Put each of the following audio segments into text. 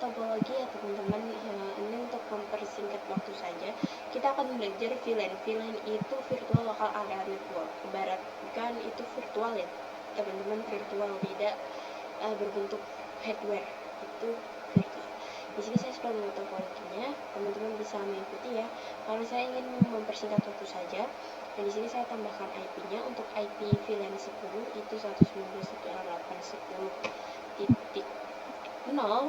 topologi ya teman-teman. Ini untuk mempersingkat waktu saja, kita akan belajar VLAN. VLAN itu virtual local area network. Ibaratkan itu virtual ya teman-teman, virtual, tidak berbentuk hardware, itu virtual. Di sini saya sudah membuat topologinya, teman-teman bisa mengikuti ya. Kalau saya ingin mempersingkat waktu saja, dan di sini saya tambahkan IP-nya. Untuk IP VLAN 10 itu 192.168.0 dengan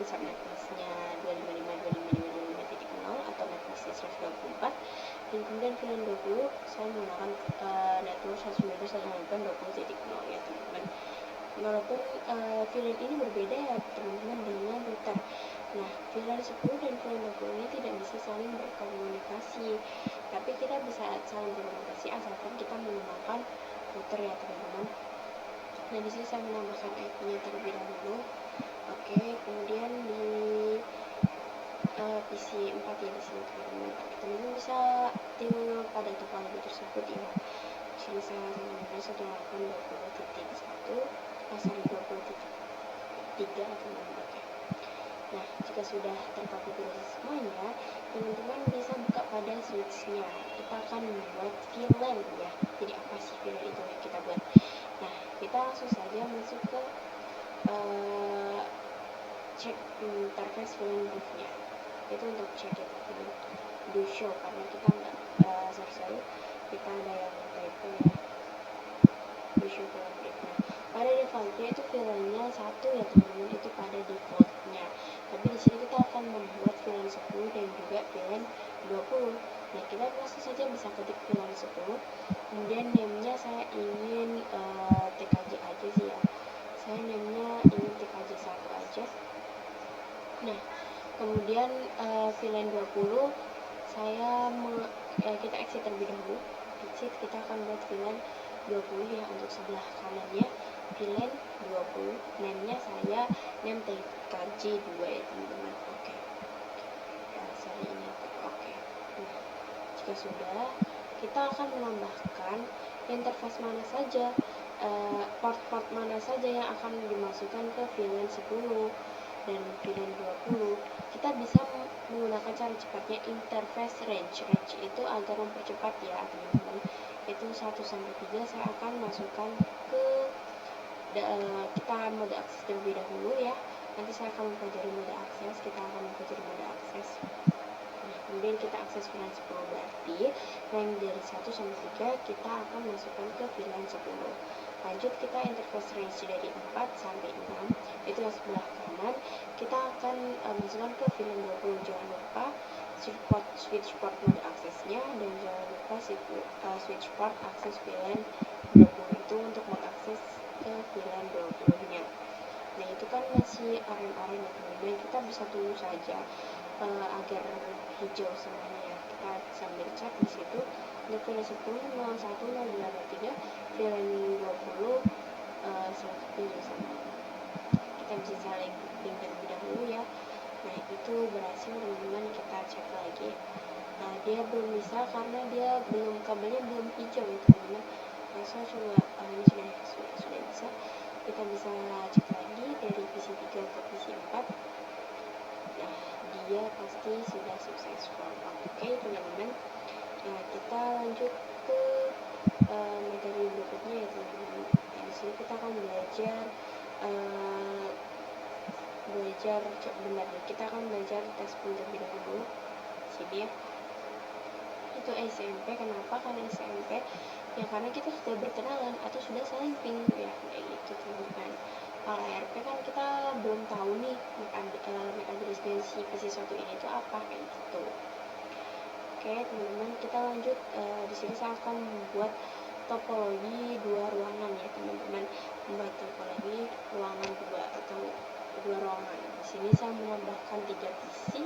subnet masknya 255.255.255.0 atau netmasknya 124. Dan kemudian VLAN 20 saya menggunakan network 192.168.20.0 ya teman-teman. Walaupun VLAN ini berbeda ya teman-teman dengan router. Nah, VLAN 10 dan VLAN 20 ini tidak bisa saling berkomunikasi, tapi kita bisa saling berkomunikasi asalkan kita menggunakan router ya teman-teman. Nah, di sini saya menambahkan IP-nya terlebih dahulu. Oke, kemudian di PC 4 ya di sini teman-teman. Teman-teman bisa tinggal pada topologi tersebut ya. Di sini saya menggunakan 128.20.1 pasar 20.3 teman-teman. Oke. Nah, jika sudah terkonfigurasi semuanya, teman-teman bisa buka pada switch-nya. Kita akan membuat VLAN ya. Jadi apa sih VLAN itu yang kita buat? Nah, kita langsung saja masuk ke cek interface VLAN brief-nya. Itu untuk cek ya teman-teman. Do show karena kita nggak sorry, kita ada yang typo ya. Do show VLAN brief. Nah, pada defaultnya itu VLAN-nya 1 ya teman-teman, itu pada defaultnya. Tapi di sini kita akan membuat VLAN 10 dan juga VLAN 20. Nah, kita langsung saja bisa ketik VLAN 10. Kemudian name-nya saya ingin TKJ aja sih ya. Saya name-nya ingin TKJ 1 aja. Nah, kemudian VLAN 20 kita exit terlebih dahulu. Exit, kita akan buat VLAN 20 ya untuk sebelah kanannya. VLAN 20, name-nya saya name TKJ 2 ya teman-teman. Oke. Sorry ini oke. Nah, jika sudah, kita akan menambahkan interface mana saja, port-port mana saja yang akan dimasukkan ke VLAN 10 dan VLAN 20. Kita bisa menggunakan cara cepatnya interface range. Range itu agar mempercepat ya teman-teman. Itu 1-3 saya akan masukkan ke kita mode akses terlebih dahulu ya. Nanti saya akan mempelajari mode akses. Kita akan mempelajari mode akses. Nah, kemudian kita akses VLAN 10, berarti range dari 1-3 kita akan masukkan ke VLAN 10. Lanjut, kita interface range dari 4-6, itu yang sebelah kanan. Kita akan masukkan ke VLAN 20. Jangan lupa switch port mode aksesnya, dan jangan lupa switch port akses VLAN 20 itu untuk mengakses ke VLAN 20 nya. Nah, itu kan masih aren-aren ya teman-teman, kita bisa tunggu saja agar hijau semuanya ya. Kita sambil cek di situ untuk VLAN 10 01.083, VLAN 20 107 sama. Kita bisa saling booking terlebih dahulu ya. Nah, itu berhasil teman-teman. Kita cek lagi. Nah, dia belum bisa karena dia kabelnya belum hijau ya teman-teman. Nah, saya coba ini sudah bisa. Kita bisa cek lagi dari PC 3 ke PC 4. Nah, dia pasti sudah successful. Oke teman-teman. Nah, kita lanjut ke materi berikutnya ya teman-teman. Nah, di sini kita akan belajar kita akan belajar tes terlebih dahulu. Sini ya. Itu SMP. Kenapa? Karena SMP ya karena kita sudah berkenalan atau sudah saling ping ya, kayak gitu teman-teman. Kalau ARP kan kita belum tahu nih MAC address dari si PC1 ini itu apa, kayak gitu. Oke teman-teman, kita lanjut. Di sini saya akan membuat topologi 2 ruangan ya teman-teman. Membuat topologi ruangan 2 atau 2 ruangan. Di sini saya menambahkan 3 PC.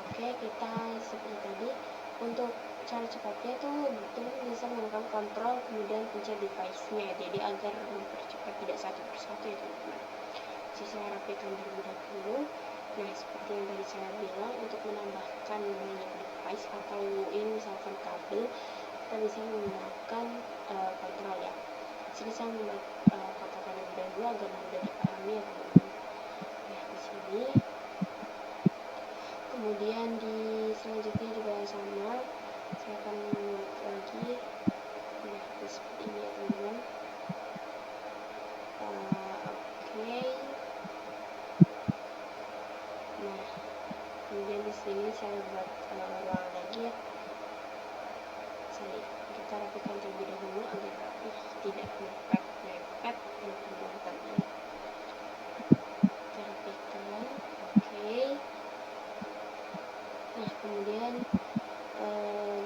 Oke, kita seperti tadi. Untuk cara cepatnya itu teman-teman bisa menggunakan kontrol kemudian pencet device-nya, jadi agar mempercepat tidak satu persatu ya teman-teman. Jadi saya rapikan terlebih dahulu. Nah, seperti yang tadi saya bilang, untuk menambahkan banyak device atau ini misalkan kabel, kita bisa menggunakan kontrol ya. Jadi saya membuat kotakan terlebih dahulu agar mudah dipahami ya teman-teman. Nah, di sini sini. Kemudian di selanjutnya juga sama, saya akan membuat lagi. Nah, seperti ini ya teman-teman. Oke. Nah, kemudian di sini saya buat ruang lagi ya. Kita rapikan terlebih dahulu agar rapi, tidak mepet-mepet pembuatannya. Kita rapikan. Oke. Nah, kemudian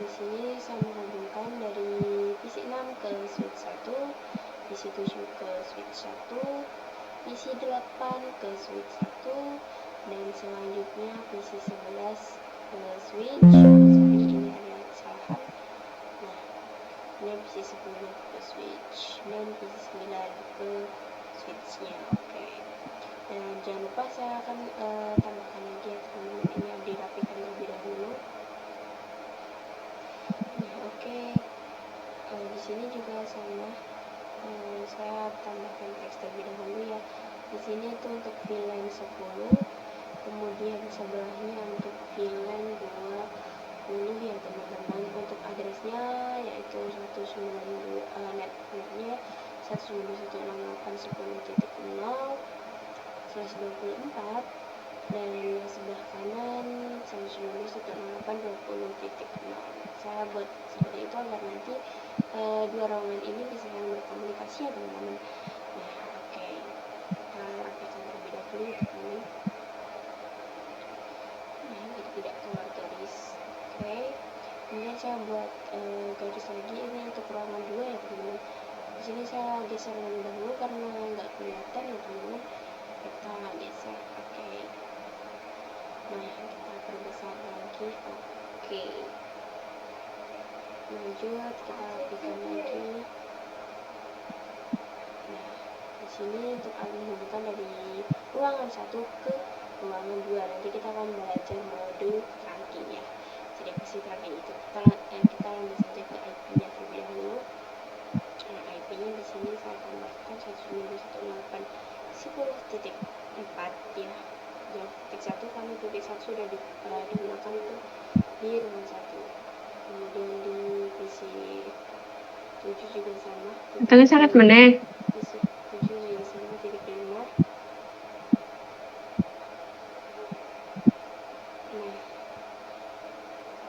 di sini saya menghubungkan dari PC 6 ke switch 1, PC 7 ke switch 1, PC 8 ke switch 1, dan selanjutnya PC 11 ke switch. Sorry, ini ada kesalahan. Nah, ini PC 10 ke switch dan PC 9 ke switchnya. Oke. Dan jangan lupa saya akan tambahkan lagi ya teman-teman, ini harus dirapikan terlebih dahulu. Nah, oke. Di sini juga sama, saya tambahkan teks terlebih dahulu ya. Di sini itu untuk VLAN 10, kemudian sebelahnya untuk VLAN 20 ya teman-teman. Untuk addressnya yaitu 192 netnya 192.168.10.0/24, dan yang sebelah kanan 192.168.20.0. Saya buat seperti itu agar nanti dua ruangan ini bisa saling berkomunikasi ya teman-teman. Nah, oke. Kita rapikan terlebih dahulu ya teman-teman. Nah, jadi tidak keluar garis. Oke. Kemudian saya buat garis lagi, ini untuk ruangan 2 ya teman-teman. Di sini saya geser terlebih dahulu karena nggak kelihatan ya teman-teman. Kita geser. Oke. Nah, kita perbesar lagi. Oke. Lanjut, kita rapikan lagi. Nah, di sini untuk menghubungkan dari ruangan 1 ke ruangan 2. Nanti kita akan belajar mode tracking ya. Jadi pasti tracking itu kita lanjut saja ke IP-nya terlebih dahulu. Nah, IP-nya di sini saya tambahkan 192.168.10.4 ya. Dan titik 1 karena titik 1 sudah digunakan itu di ruangan 1. Kemudian di PC 7 juga sama. Tengah sangat meneh. PC 7 juga sama, titik 5. Nah,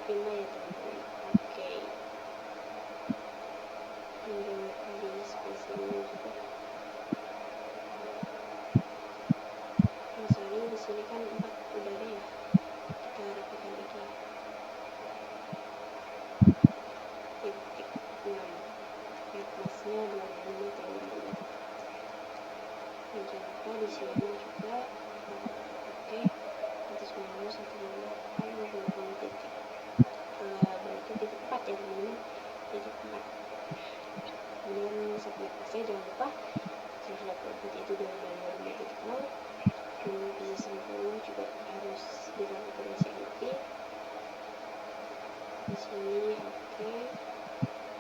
5 ya teman-teman. Oke. Lanjut di space ini juga. Sorry, di sini kan 4 udah ada ya. Kita rapikan lagi. Titik 6. Atlasnya 25 teman-teman. Dan jangan lupa di sini juga. Oke. Atas menu 128 titik. Berarti titik 4 ya teman-teman. Titik 4. Kemudian subnet passnya jangan lupa 128 itu 255.0. Dan PC 10 juga harus dikonfigurasi IP. Di sini oke.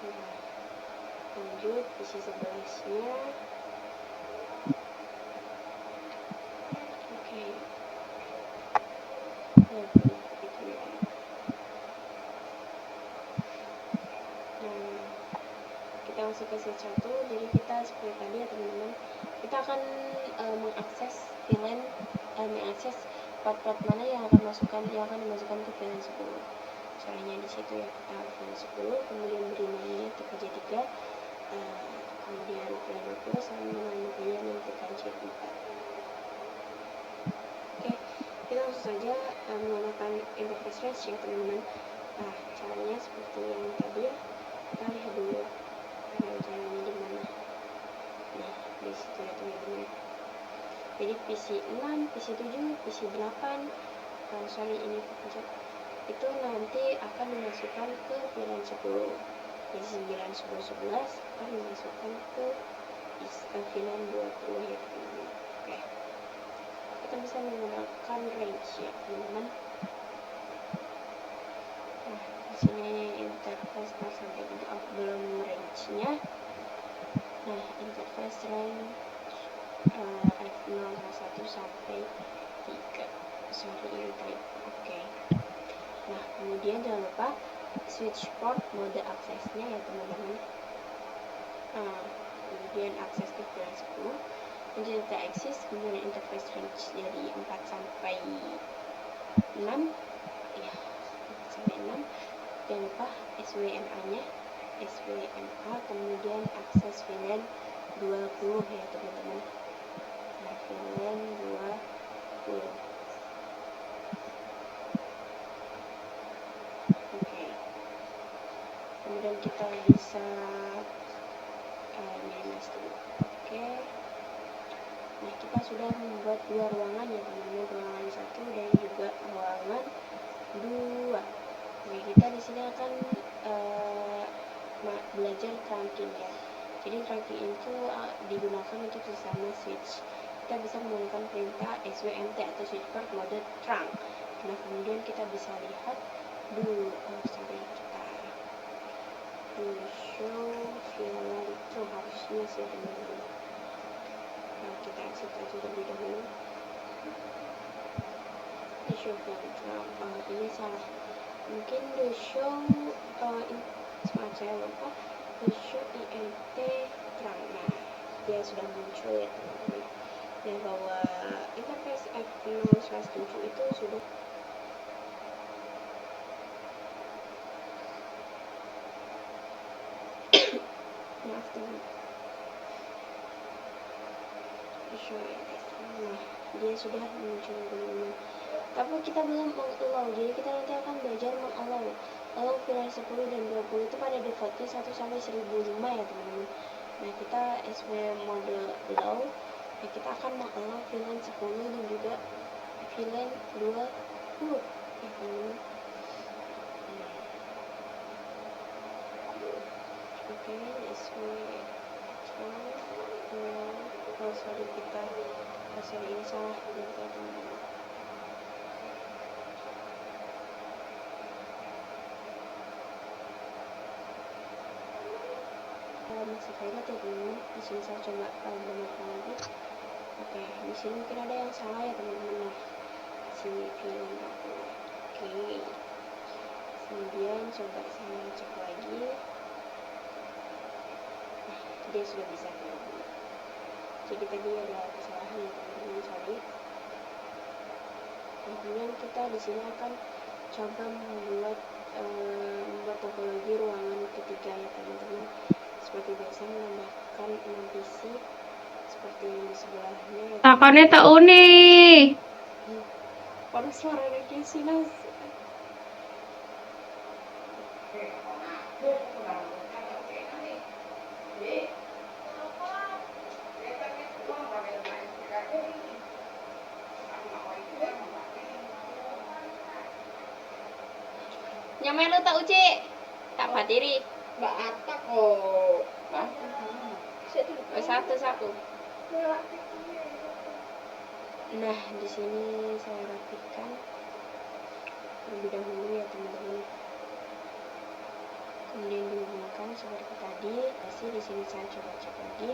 Nah, lanjut PC 11-nya. Oke. Itu ya. Nah, kita masuk ke set 1. Jadi kita seperti tadi ya teman-teman, kita akan mengakses VLAN, mengakses port-port mana yang akan dimasukkan ke VLAN 10. Caranya di situ ya, kita VLAN 10, kemudian beri namanya TKJ3, kemudian VLAN 20 sama nama VLAN TKJ4. Oke, kita langsung saja menggunakan interface range ya teman-teman. Nah, caranya seperti yang tadi ya. Kita lihat dulu caranya di mana. Nah, di situ ya teman-teman. Jadi PC 6, PC 7, PC 8, sorry ini kepencet, itu nanti akan dimasukkan ke VLAN 10. PC 9, 10, 11 akan dimasukkan ke VLAN 20 ya teman-teman. Oke. Kita bisa menggunakan range ya teman-teman. Nah, di sini interface sampai belum range-nya. Nah, interface range F0 1 sampai 3. sorry irritate. Oke. Nah, kemudian jangan lupa switch port mode aksesnya ya teman-teman. Kemudian akses ke VLAN 10 menjadi akses, kemudian interface range dari 4 sampai 6 ya, 4 sampai 6. Jangan lupa SWMA nya SWMA, kemudian akses VLAN 20 ya teman-teman. Nah, VLAN 20. Oke. Kemudian kita bisa minimize dulu. Oke. Nah, kita sudah membuat dua ruangan ya teman-teman, ruangan 1 dan juga ruangan 2. Oke, kita di sini akan belajar trunking ya. Jadi trunking itu digunakan untuk sesama switch. Kita bisa menggunakan perintah swmt atau switch port mode trunk. Nah, kemudian kita bisa lihat dulu, kita show VLAN itu harusnya sih teman-teman. Nah, kita exit aja terlebih dahulu. The show VLAN trunk, ini salah. Mungkin the show maaf saya lupa, the show INT trunk. Nah, dia sudah muncul ya teman-teman. Dan bahwa interface F0/7 itu sudah maaf teman. Nah, dia sudah muncul teman-teman. Tapi kita belum mengallow, jadi kita nanti akan belajar mengallow. Allow VLAN 10 dan 20 itu pada defaultnya 1 sampai 1005 ya teman-teman. Nah, kita SW mode allow, ya kita akan mengallow VLAN 10 dan juga VLAN 20 ya teman-teman. Oke, SW sorry, ini salah bentar teman-teman. Masih pilot ya teman-teman. Di sini saya coba benarkan lagi. Oke, di sini mungkin ada yang salah ya teman-teman. Nah, sini VLAN aku. Oke. Kemudian coba saya cek lagi. Nah, dia sudah bisa teman-teman. Jadi tadi ada kesalahan ya teman-teman, sorry. Kemudian kita di sini akan coba membuat topologi ruangan ketiga ya teman-teman. Seperti biasa menambahkan 6 PC seperti yang di sebelahnya ya. Takannya tak unik. Pada suara dari sini. Nyamai lu tak uci, tak materi. Mbak Atta kok. Satu. Nah, di sini saya rapikan terlebih dahulu ya teman-teman. Kemudian dihubungkan seperti tadi. Masih di sini saya coba cek lagi.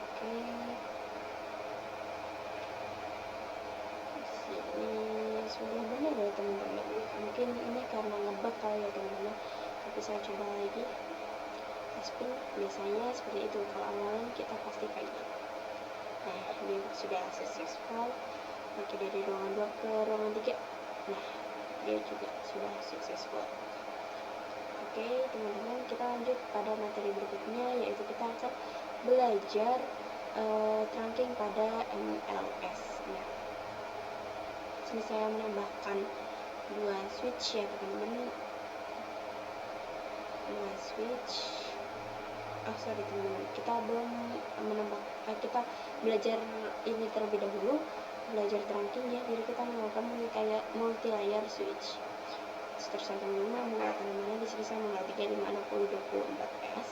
Oke. Di sini sudah benar ya teman-teman. Mungkin ini karena ngebug kali ya teman-teman. Tapi saya coba lagi. Spin biasanya seperti itu. Kalau awalan kita pasti kayak gitu. Nah, ini sudah successful. Oke, dari ruangan 2 ke ruangan 3. Nah, dia juga sudah successful. Oke, teman-teman, kita lanjut pada materi berikutnya, yaitu kita akan belajar trunking pada MLS. Nah, sini saya menambahkan 2 switch ya teman-teman. 2 switch. Sorry teman-teman, kita belum menambah, kita belajar ini terlebih dahulu, belajar trunking ya. Jadi kita menggunakan multi layer switch. Terserah teman-teman menggunakan mana. Di sini saya menggunakan 350/60/24S.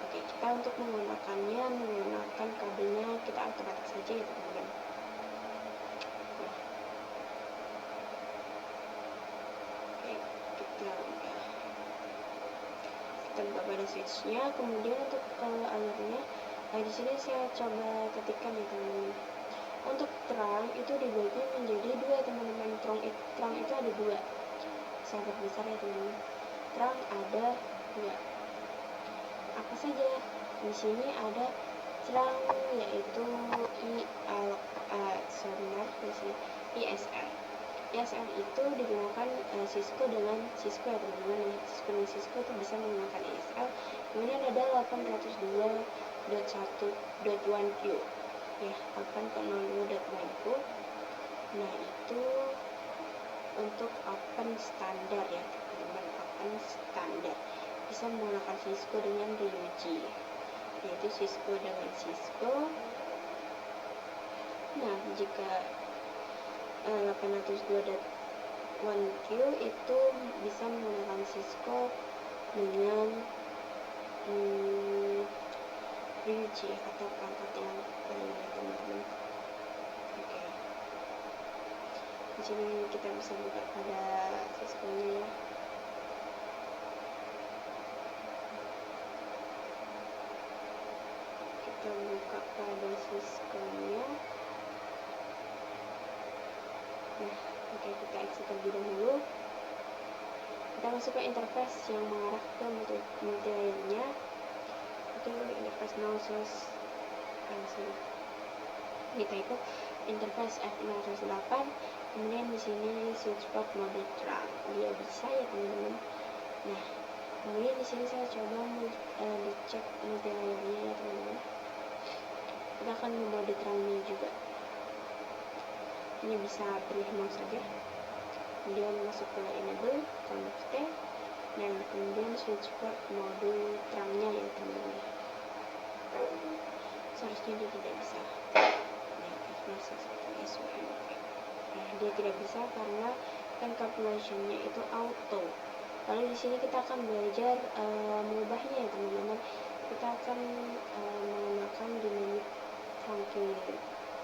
Oke, kita untuk menggunakannya menggunakan kabelnya kita atur-atur saja ya teman-teman. Oke, kita buka pada switchnya. Kemudian untuk alurnya, di sini saya coba ketikkan ya teman-teman. Untuk trunk itu dibagi menjadi ada dua, sahabat besar ya teman-teman. Terang ada dua. Apa saja? Di sini ada terang, yaitu ISR. ISR itu digunakan Cisco dengan Cisco ya teman-teman. Cisco dengan Cisco itu bisa menggunakan ISR. Kemudian ada 802.1.1q ya, 8.02.1q. Nah, itu untuk open standar ya teman-teman, open standar. Bisa menggunakan Cisco dengan RIUG, yaitu Cisco dengan Cisco. Nah, jika 802.1q itu bisa menggunakan Cisco dengan RIUG atau perangkat yang lainnya teman-teman. Oke. Di sini kita bisa buka pada Cisco-nya ya. Kita buka pada Cisco-nya. Nah, oke, kita exit terlebih dahulu. Kita masuk ke interface yang mengarah ke multi-layernya. Itu interface now source ini typo interface F608. Kemudian di sini switch port mode terang, dia bisa ya teman-teman. Nah, kemudian di sini saya coba dicek multi-layernya ya teman-teman. Kita akan mode terangnya juga. Ini bisa pilih mouse saja. Kemudian masuk ke enable, connect, dan kemudian switch port mode terangnya ya teman-teman. Seharusnya dia tidak bisa. Nah, dia tidak bisa karena kan calculation-nya itu auto. Lalu di sini kita akan belajar mengubahnya ya teman-teman. Kita akan menggunakan dynamic trunking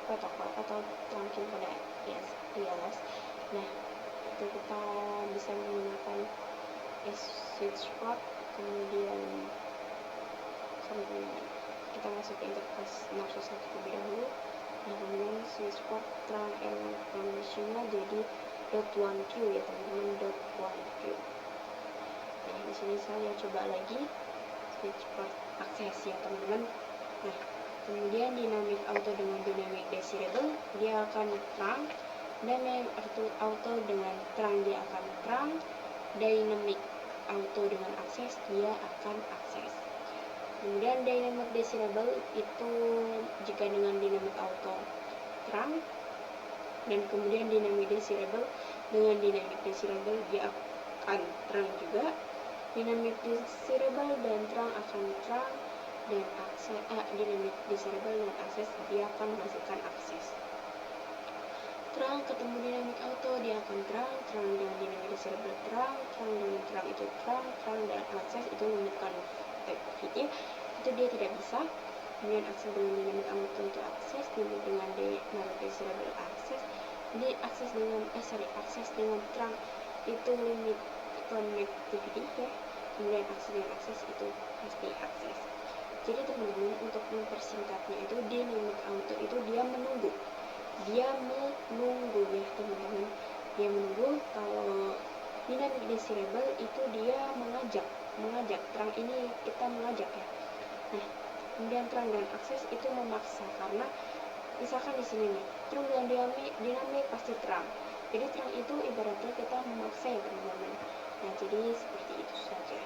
protokol atau trunking pada TLS. Nah, itu kita bisa menggunakan switch port, kemudian kita masuk ke interface Nexus 1 terlebih dahulu. Nah, kemudian switch port terang conditionnya jadi .1q ya teman-teman, .1q. Nah, di sini saya coba lagi switch port akses ya teman-teman. Nah, kemudian dynamic auto dengan dynamic desirable dia akan terang, dynamic auto dengan terang dia akan terang, dynamic auto dengan akses dia akan akses. Kemudian dynamic desirable itu jika dengan dynamic auto terang, dan kemudian dynamic desirable dengan dynamic desirable dia akan terang juga. Dynamic desirable dan terang akan terang, dan dynamic desirable dan akses dia akan menghasilkan akses. Terang ketemu dynamic auto dia akan terang, terang dengan dynamic desirable terang, terang dengan terang itu terang, terang dan akses itu limit connectivity itu dia tidak bisa. Kemudian akses dengan dynamic auto itu akses, dynamic dengan dynamic desirable akses, jadi akses dengan terang itu limit connectivity ya. Kemudian akses dengan akses itu pasti akses. Jadi teman-teman, untuk mempersingkatnya itu dynamic auto itu dia menunggu ya teman-teman, dia menunggu. Kalau dynamic desirable itu dia mengajak terang ini kita mengajak ya. Nah, kemudian terang dan akses itu memaksa, karena misalkan di sini nih terang dan dinamik pasti terang, jadi terang itu ibaratnya kita memaksa ya teman-teman. Nah, jadi seperti itu saja.